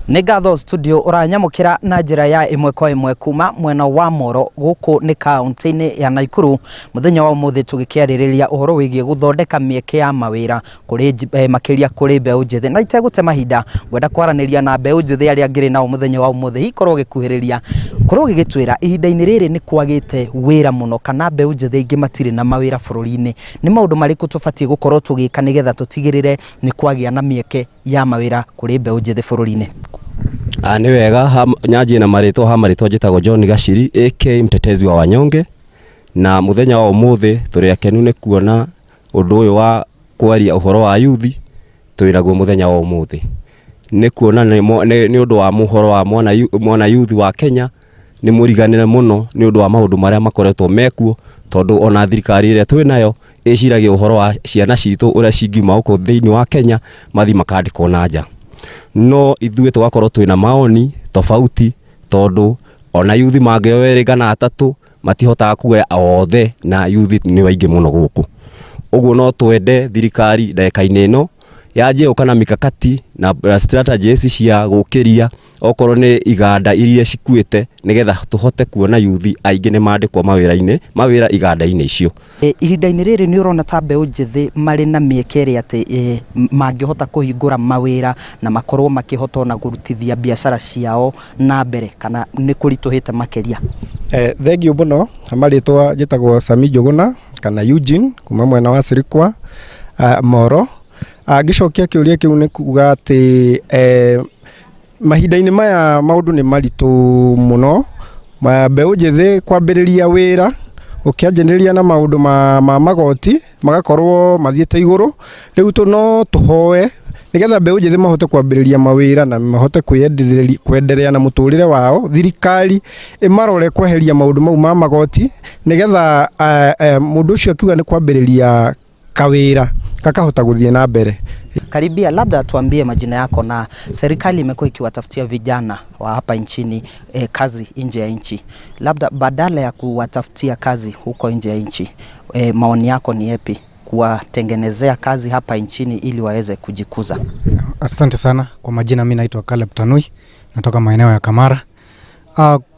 Nĩ ngatho studio uranyamukira na njira ya imwe kwa imwe kuma mwena wa Moro guku ni kaunti-ini ya Naikuru. Muthenya wa umuthi tugikiaririria uhoro wigie guthondeka mieke ya mawira kuri makiria kuri mbeũ njithi na itegute mahinda gwenda kwaraniria na mbeũ njithi aria ngiri nao muthenya wa umuthi ikorwo gikuhiriria korwo gigitwira ihinda-ini riri ni kwagite wira muno kana mbeũ njithi ingi matire na mawira bururi-ini. Ni maundu mariku tubatie gukorwo tugika nigetha tutigirire ni kwagia na mieke ya mawira kuri mbeũ njithi bururi-ini? Ni wega nyanji na marĩtwa njĩtagwo John Gachiri AK mtetezi wa wanyonge, na muthenya wa umuthi turi akenu ni kuona undu uyu wa kwaria uhoro wa yuthi twinaguo muthenya wa umuthi. Ni kuona ni undu wa muhoro wa mwana yuthi wa Kenya ni muriganire muno ni undu wa maundu maria makoretwo mekuo, tondu ona thirikari iria twinayo iciragia uhoro wa ciana citu uria cingiuma uko thiini wa Kenya mathi makandikwo na nja. No ithuĩ tugakorwo twina maoni tofauti tondu ona yuthi mangĩoerĩgana atatu matihotaga kuoya othe na yuthi ni waingĩ muno guku. Uguo no twende thirikari ndagĩka-inĩ ĩno yanjie kana mikakati na strategies cia gukiria okorwo ni iganda iria cikuĩte nigetha tuhote kuona yuthi aingĩ ni mandĩkwo mawĩra iganda-inĩ icio. Ihinda-inĩ rĩrĩ ni urona ta mbeũ njithi mari na mieke ĩrĩa atĩ mangĩhota kũhingũra mawĩra na makorwo makĩhota na gũrutithia biacara ciao na mbere kana ni kũritũhĩte makĩria? Thengio muno, amarĩtwa njĩtagwo Sami Njuguna kana Eugene kuma mwena wa Sirikwa Moro. Ngicokia kiuria kiu ni kuga ati mahinda-inĩ maya maundu ni maritu muno, mbeũ njithi kwambĩrĩria wĩra ukianjĩrĩria na maundu ma magoti magakorwo mathiĩte iguru. Rĩu no tuhoe nigetha mbeũ njithi mahote kwambĩrĩria mawĩra na mahote kwenderea na mũtũrĩre wao. Thirikari imarore kweheria maundu mau ma magoti nigetha mundu ucio akiuga ni kwambĩrĩria kawira kakahota guthie na mbere. Karibia, labda tuambie majina yako na serikali imekuwa ikiwatafutia vijana wa hapa nchini kazi nje ya nchi. Labda badala ya kuwatafutia kazi huko nje ya nchi, maoni yako ni yapi kuwatengenezea kazi hapa nchini ili waweze kujikuza? Asante sana. Kwa majina mimi naitwa Caleb Tanui, natoka maeneo ya Kamara.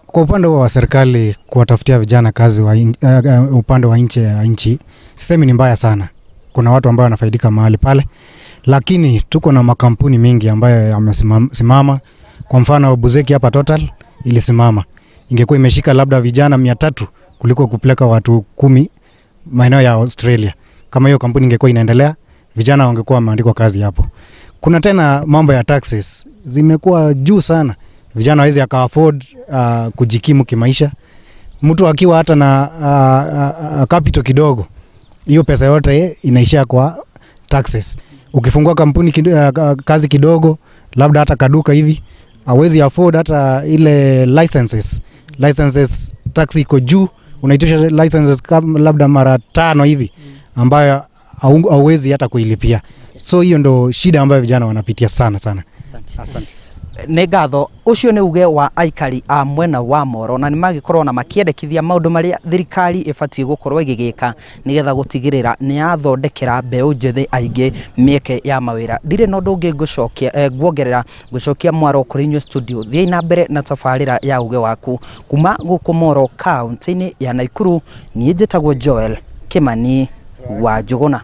Kwa upande wa serikali kuwatafutia vijana kazi upande wa nje ya nchi, sisemi ni mbaya sana. Kuna watu ambao wanafaidika mahali pale, lakini tuko na makampuni mingi ambayo yamesimama. Kwa mfano Buzeki hapa Total ilisimama. Ingekuwa imeshika labda vijana 300 kuliko kupeleka watu 10 maeneo ya Australia. Kama hiyo kampuni ingekuwa inaendelea, vijana wangekuwa wameandikwa kazi hapo. Kuna tena mambo ya taxes zimekuwa juu sana. Vijana hawezi afford kujikimu kimaisha. Mtu akiwa hata na capital kidogo, hiyo pesa yote inaishia kwa taxes. Ukifungua kampuni kazi kidogo, labda hata kaduka hivi, hawezi afford hata ile licenses tax iko juu. Unaitisha licenses kama labda mara 5 hivi ambayo hauwezi hata kuilipia. So hiyo ndo shida ambayo vijana wanapitia sana. Asante. Nĩ ngatho ucio nĩ uge wa aikari a mwena wa Moro na nimagikorwo na makiendekithia maundu maria thirikari ibatie gukorwo igigika nigetha gutigirira ni athondekera mbeũ njithi aingi mieke ya mawira. Ndire no ndungi gucokia gucokia mwaro kuri studio thie na mbere na tafarira ya uge waku kuma guku Moro kaunti-ini ya Naikuru. Ni njĩtagwo Joel Kimani wa Njuguna.